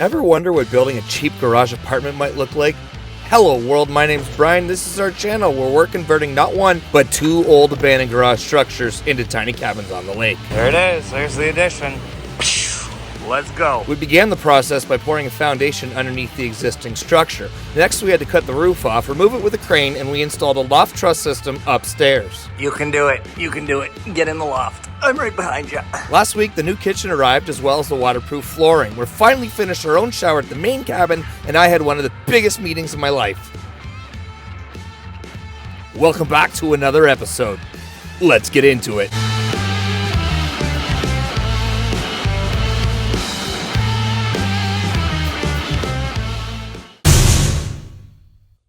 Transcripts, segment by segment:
Ever wonder what building a cheap garage apartment might look like? Hello world, my name's Brian. This is our channel where we're converting not one, but two old abandoned garage structures into tiny cabins on the lake. There it is, there's the addition. Let's go. We began the process by pouring a foundation underneath the existing structure. Next, we had to cut the roof off, remove it with a crane, and we installed a loft truss system upstairs. You can do it, you can do it. Get in the loft. I'm right behind you. Last week, the new kitchen arrived as well as the waterproof flooring. We're finally finished our own shower at the main cabin, and I had one of the biggest meetings of my life. Welcome back to another episode. Let's get into it.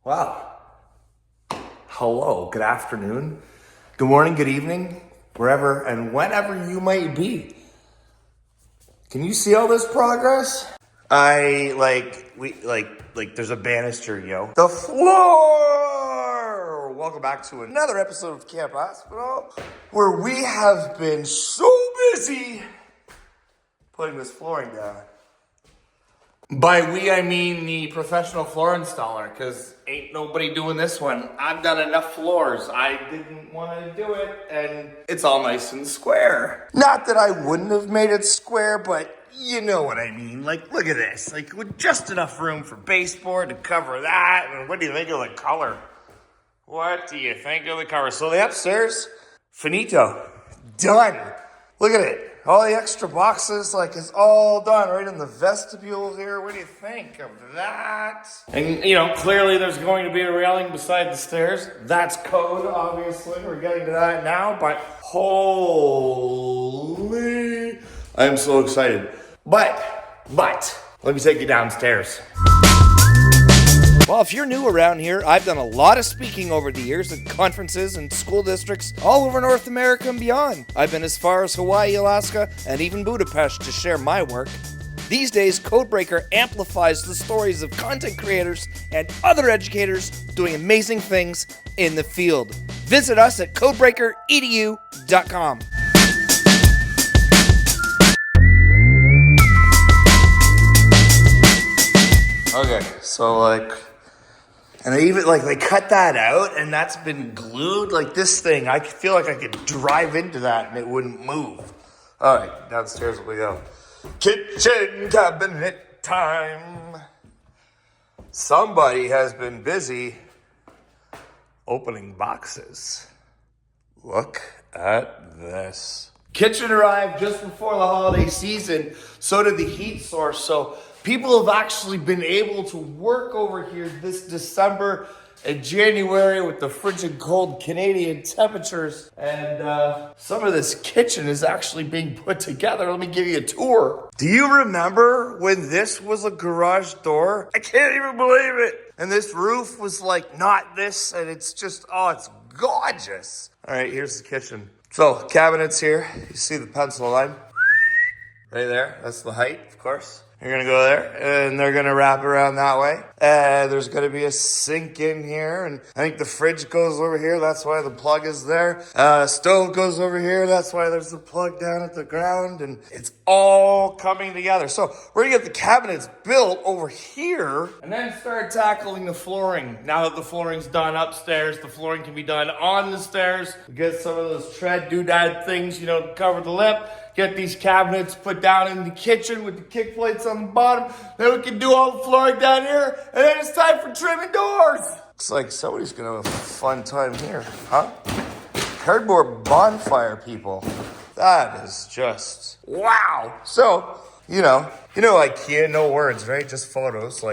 Wow. Hello, good afternoon, good morning, good evening, wherever and whenever you might be. Can you see all this progress? There's a banister, yo. The floor! Welcome back to another episode of Camp Aspinall, where we have been so busy putting this flooring down. By we, I mean the professional floor installer, because ain't nobody doing this one. I've done enough floors. I didn't want to do it, and it's all nice and square. Not that I wouldn't have made it square, but you know what I mean. Like, look at this. Like, with just enough room for baseboard to cover that. And what do you think of the color? What do you think of the color? So the upstairs, finito. Done. Look at it. All the extra boxes, like, it's all done right in the vestibule here. What do you think of that? And, you know, clearly there's going to be a railing beside the stairs. That's code, obviously. We're getting to that now, but holy, I'm so excited. But, let me take you downstairs. Well, if you're new around here, I've done a lot of speaking over the years at conferences and school districts all over North America and beyond. I've been as far as Hawaii, Alaska, and even Budapest to share my work. These days, Codebreaker amplifies the stories of content creators and other educators doing amazing things in the field. Visit us at codebreakeredu.com. Okay, so and they even, they cut that out, and that's been glued. Like, this thing, I feel like I could drive into that, and it wouldn't move. All right, downstairs we go. Kitchen cabinet time. Somebody has been busy opening boxes. Look at this. Kitchen arrived just before the holiday season. So did the heat source. So people have actually been able to work over here this December and January with the frigid cold Canadian temperatures. And some of this kitchen is actually being put together. Let me give you a tour. Do you remember when this was a garage door? I can't even believe it. And this roof was not this, and it's just, it's gorgeous. All right, here's the kitchen. So, cabinets here. You see the pencil line right there. That's the height, of course. You're going to go there, and they're going to wrap around that way. There's going to be a sink in here, and I think the fridge goes over here. That's why the plug is there. Stove goes over here. That's why there's the plug down at the ground, and it's all coming together. So we're going to get the cabinets built over here, and then start tackling the flooring. Now that the flooring's done upstairs, the flooring can be done on the stairs. We get some of those tread doodad things, to cover the lip. Get these cabinets put down in the kitchen with the kick plates on the bottom. Then we can do all the flooring down here. And then it's time for trimming doors. Looks like somebody's going to have a fun time here, huh? Cardboard bonfire, people. That is just wow. So, IKEA, no words, right? Just photos,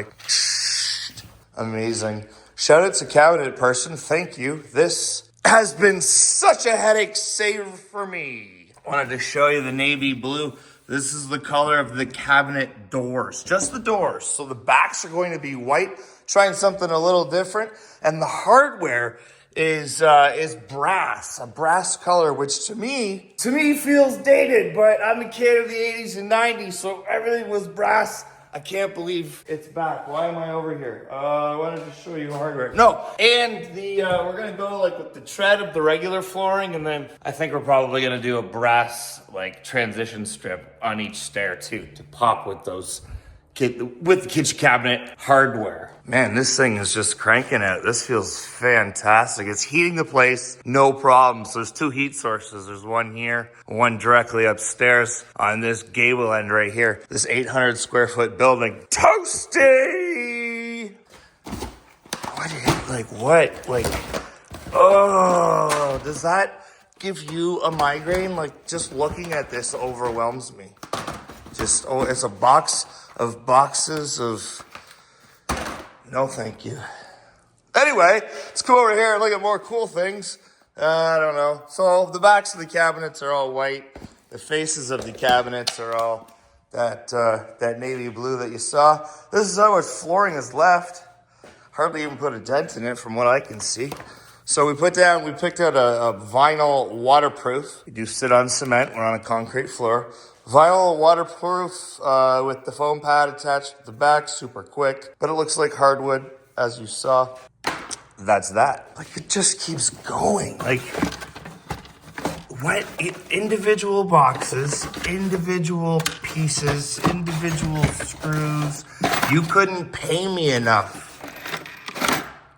amazing. Shout out to cabinet person. Thank you. This has been such a headache saver for me. Wanted to show you the navy blue. This is the color of the cabinet doors, just the doors. So the backs are going to be white, trying something a little different. And the hardware is brass, a brass color, which to me feels dated, but I'm a kid of the 80s and 90s, so everything was brass. I can't believe it's back. Why am I over here? I wanted to show you hardware. No, and we're gonna go with the tread of the regular flooring, and then I think we're probably gonna do a brass transition strip on each stair too, to pop with those with the kitchen cabinet hardware. Man, this thing is just cranking out. This feels fantastic. It's heating the place, no problems. There's 2 heat sources. There's one here, one directly upstairs on this gable end right here. This 800 square foot building. Toasty! Oh, does that give you a migraine? Like, just looking at this overwhelms me. It's a box of boxes of, no thank you. Anyway, let's come over here and look at more cool things. I don't know. So the backs of the cabinets are all white. The faces of the cabinets are all that navy blue that you saw. This is how much flooring is left. Hardly even put a dent in it from what I can see. So we picked out a vinyl waterproof. We do sit on cement. We're on a concrete floor. Vinyl waterproof with the foam pad attached to the back, super quick. But it looks like hardwood, as you saw. That's that. Like, it just keeps going. Like, what? Individual boxes, individual pieces, individual screws. You couldn't pay me enough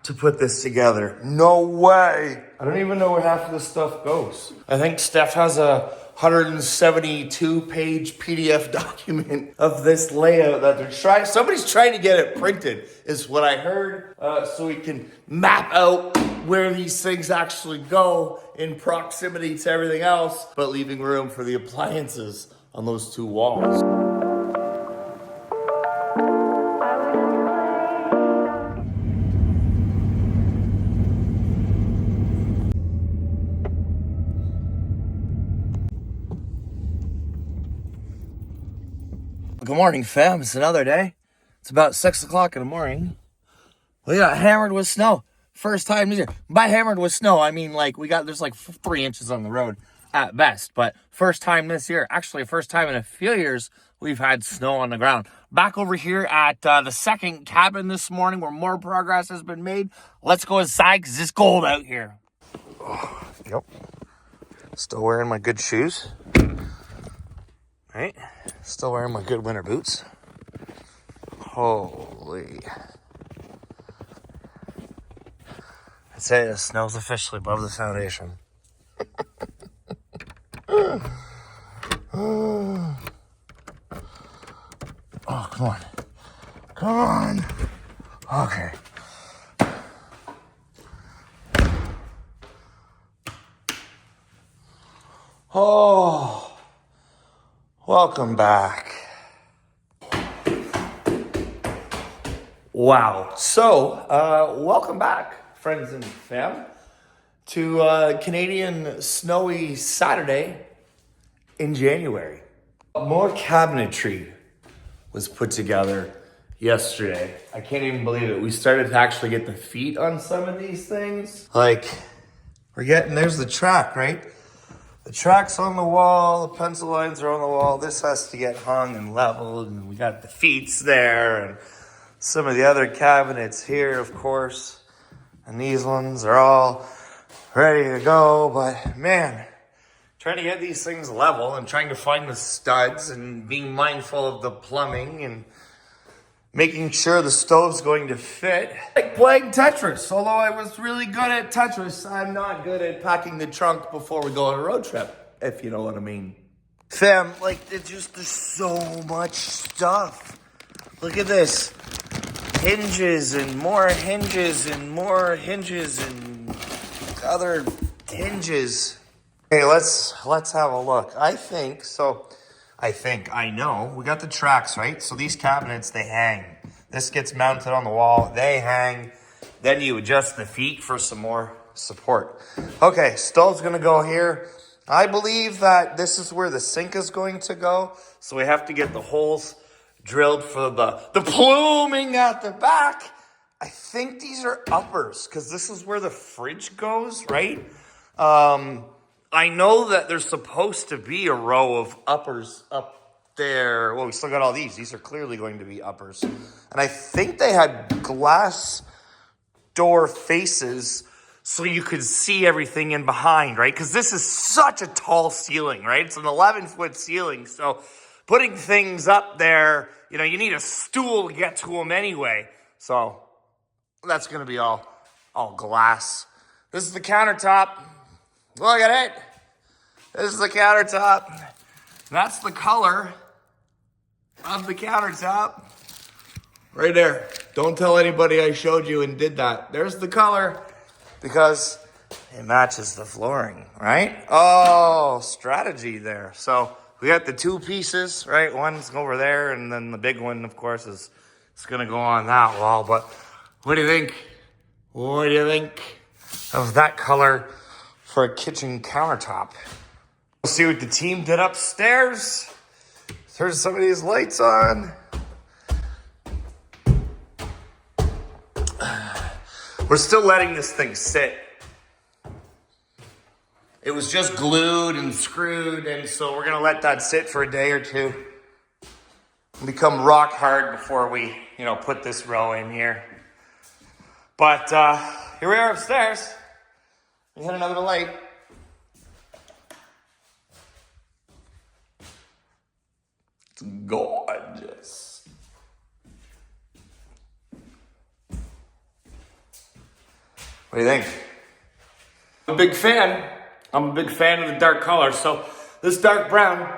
to put this together. No way. I don't even know where half of this stuff goes. I think Steph has a 172-page PDF document of this layout that they're trying. Somebody's trying to get it printed, is what I heard, so we can map out where these things actually go in proximity to everything else, but leaving room for the appliances on those 2 walls. Good morning, fam. It's another day. It's about 6 o'clock in the morning. We got hammered with snow. First time this year. By hammered with snow, I mean like there's like 3 inches on the road at best. But first time this year, actually first time in a few years, we've had snow on the ground. Back over here at the second cabin this morning where more progress has been made. Let's go inside because it's cold out here. Oh, yep. Still wearing my good shoes. Right? Still wearing my good winter boots. Holy. I'd say the snow's officially above the foundation. Oh, come on. Come on. Okay. Oh. Welcome back. Wow. So, welcome back, friends and fam, to Canadian snowy Saturday in January. More cabinetry was put together yesterday. I can't even believe it. We started to actually get the feet on some of these things. Like, there's the track, right? The track's on the wall, the pencil lines are on the wall. This has to get hung and leveled, and we got the feets there, and some of the other cabinets here, of course. And these ones are all ready to go, but man, trying to get these things level and trying to find the studs and being mindful of the plumbing and making sure the stove's going to fit. Like playing Tetris. Although I was really good at Tetris, I'm not good at packing the trunk before we go on a road trip, if you know what I mean. Fam, like, there's so much stuff. Look at this. Hinges and more hinges and more hinges and other hinges. Okay, let's have a look. I know. We got the tracks, right? So these cabinets, they hang. This gets mounted on the wall. They hang. Then you adjust the feet for some more support. Okay, stove's going to go here. I believe that this is where the sink is going to go. So we have to get the holes drilled for the pluming at the back. I think these are uppers because this is where the fridge goes, right? I know that there's supposed to be a row of uppers up there. Well, we still got all these. These are clearly going to be uppers. And I think they had glass door faces so you could see everything in behind, right? Because this is such a tall ceiling, right? It's an 11-foot ceiling. So putting things up there, you know, you need a stool to get to them anyway. So that's gonna be all glass. This is the countertop. Look at it. This is the countertop. That's the color of the countertop. Right there. Don't tell anybody I showed you and did that. There's the color because it matches the flooring, right? Oh, strategy there. So we got the two pieces, right? One's over there, and then the big one, of course, is gonna go on that wall. But what do you think? What do you think of that color for a kitchen countertop? We'll see what the team did upstairs. Turn some of these lights on. We're still letting this thing sit. It was just glued and screwed, and so we're gonna let that sit for a day or two. Become rock hard before we, you know, put this row in here. But here we are upstairs. We hit another light. It's gorgeous. What do you think? I'm a big fan. I'm a big fan of the dark color. So this dark brown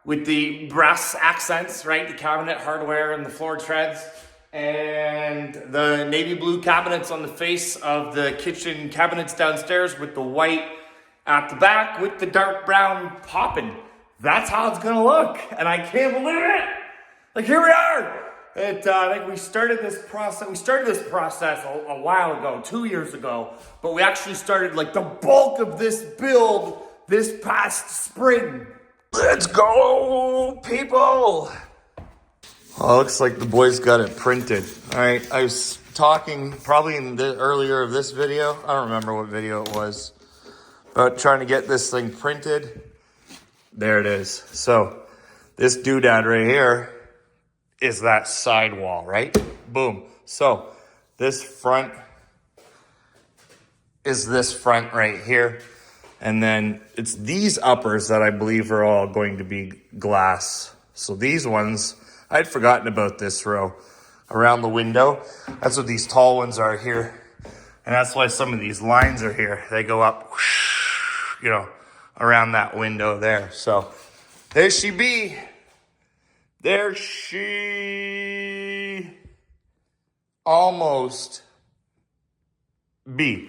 with the brass accents, right? The cabinet hardware and the floor treads, and the navy blue cabinets on the face of the kitchen cabinets downstairs with the white at the back with the dark brown popping. That's how it's gonna look. And I can't believe it. Like, here we are. I think we started this process a while ago, 2 years ago, but we actually started like the bulk of this build this past spring. Let's go, people. Oh, looks like the boys got it printed. All right, I was talking probably in the earlier of this video, I don't remember what video it was, about trying to get this thing printed. There it is. So this doodad right here is that sidewall, right? Boom. So this front is this front right here. And then it's these uppers that I believe are all going to be glass. So these ones, I'd forgotten about this row around the window. That's what these tall ones are here. And that's why some of these lines are here. They go up, whoosh, you know, around that window there. So there she be. There she almost be.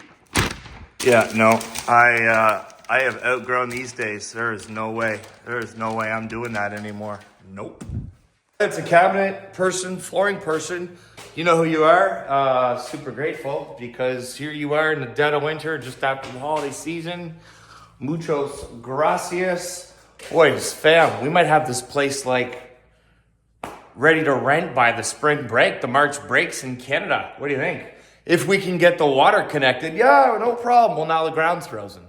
Yeah, no, I have outgrown these days. There is no way I'm doing that anymore. Nope. It's a cabinet person, flooring person. You know who you are. Super grateful because here you are in the dead of winter, just after the holiday season. Muchos gracias. Boys, fam, we might have this place like ready to rent by the spring break, the March breaks in Canada. What do you think? If we can get the water connected, yeah, no problem. Well, now the ground's frozen.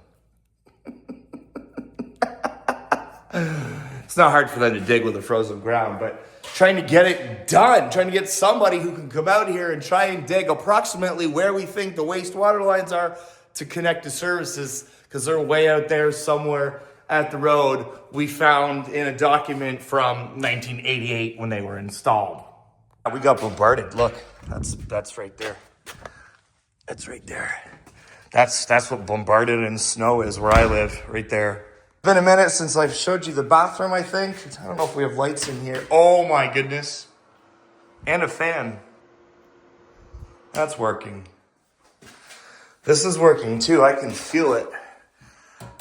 It's not hard for them to dig with a frozen ground, but trying to get it done, trying to get somebody who can come out here and try and dig approximately where we think the wastewater lines are to connect to services, because they're way out there somewhere at the road we found in a document from 1988 when they were installed. We got bombarded. Look, that's right there. That's right there. That's what bombarded in snow is where I live, right there. It's been a minute since I've showed you the bathroom, I think. I don't know if we have lights in here. Oh my goodness. And a fan. That's working. This is working too. I can feel it.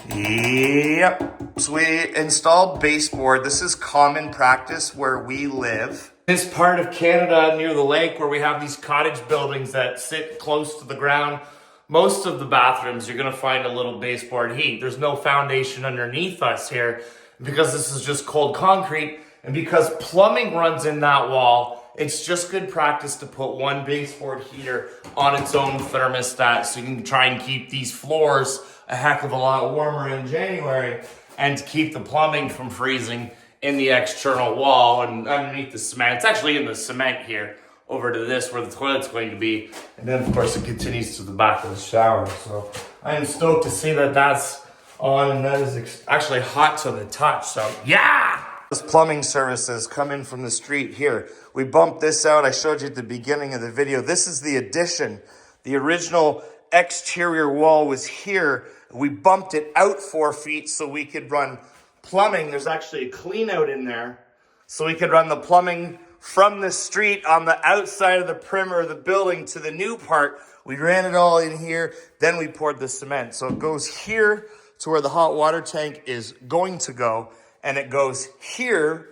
Yep. So we installed baseboard. This is common practice where we live. This part of Canada near the lake where we have these cottage buildings that sit close to the ground, most of the bathrooms you're going to find a little baseboard heat. There's no foundation underneath us here because this is just cold concrete, and because plumbing runs in that wall, it's just good practice to put one baseboard heater on its own thermostat so you can try and keep these floors a heck of a lot warmer in January and to keep the plumbing from freezing in the external wall and underneath the cement. It's actually in the cement here over to this where the toilet's going to be. And then of course it continues to the back of the shower. So I am stoked to see that that's on, and that is actually hot to the touch. So yeah, Those plumbing services come in from the street here. We bumped this out. I showed you at the beginning of the video. This is the addition. The original exterior wall was here. We bumped it out 4 feet so we could run plumbing. There's actually a clean out in there. So we could run the plumbing from the street on the outside of the perimeter of the building to the new part. We ran it all in here. Then we poured the cement. So it goes here to where the hot water tank is going to go. And it goes here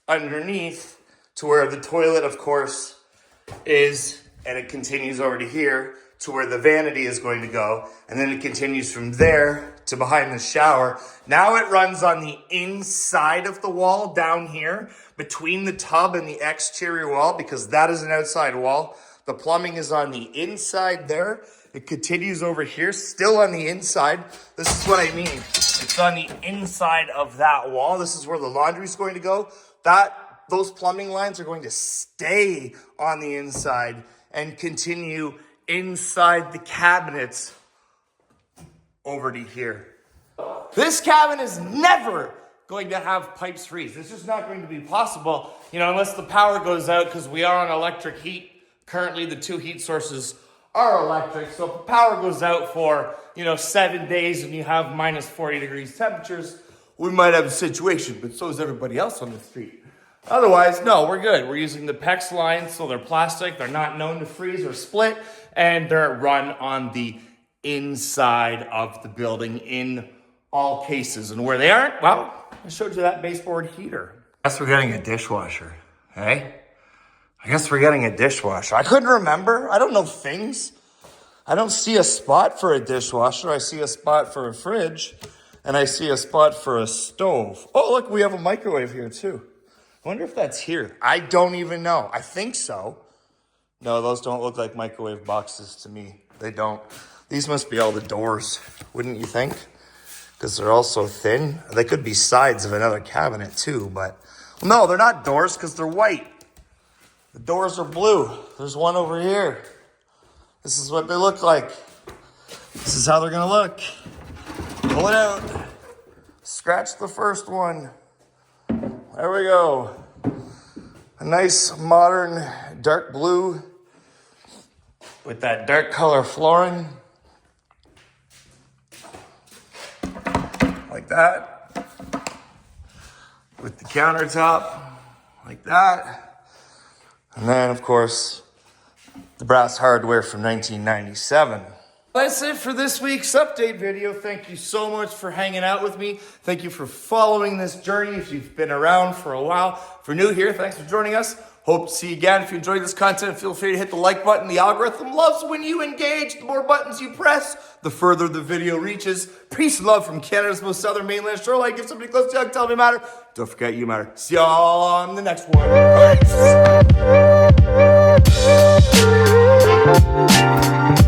underneath to where the toilet, of course, is. And it continues over to here to where the vanity is going to go. And then it continues from there to behind the shower. Now it runs on the inside of the wall down here between the tub and the exterior wall because that is an outside wall. The plumbing is on the inside there. It continues over here, still on the inside. This is what I mean. It's on the inside of that wall. This is where the laundry is going to go. Those plumbing lines are going to stay on the inside and continue inside the cabinets over to here. This cabin is never going to have pipes freeze. It's just not going to be possible, unless the power goes out because we are on electric heat. Currently, the 2 heat sources are electric. So if the power goes out for, 7 days and you have minus 40 degrees temperatures, we might have a situation, but so is everybody else on the street. Otherwise, no, we're good. We're using the PEX lines, so they're plastic. They're not known to freeze or split, and they're run on the inside of the building in all cases. And where they aren't, well, I showed you that baseboard heater. I guess we're getting a dishwasher, hey? I guess we're getting a dishwasher. I couldn't remember. I don't know things. I don't see a spot for a dishwasher. I see a spot for a fridge, and I see a spot for a stove. Oh, look, we have a microwave here, too. I wonder if that's here. I don't even know. I think so. No, those don't look like microwave boxes to me. They don't. These must be all the doors, wouldn't you think? Because they're all so thin. They could be sides of another cabinet, too, but... No, they're not doors because they're white. The doors are blue. There's one over here. This is what they look like. This is how they're going to look. Pull it out. Scratch the first one. There we go. A nice modern dark blue with that dark color flooring. Like that. With the countertop. Like that. And then, of course, the brass hardware from 1997. That's it for this week's update video. Thank you so much for hanging out with me. Thank you for following this journey if you've been around for a while. If you're new here, thanks for joining us. Hope to see you again. If you enjoyed this content, feel free to hit the like button. The algorithm loves when you engage. The more buttons you press, the further the video reaches. Peace and love from Canada's most southern mainland shoreline. Give somebody close to you, tell them you matter. Don't forget you matter. See y'all on the next one. Peace.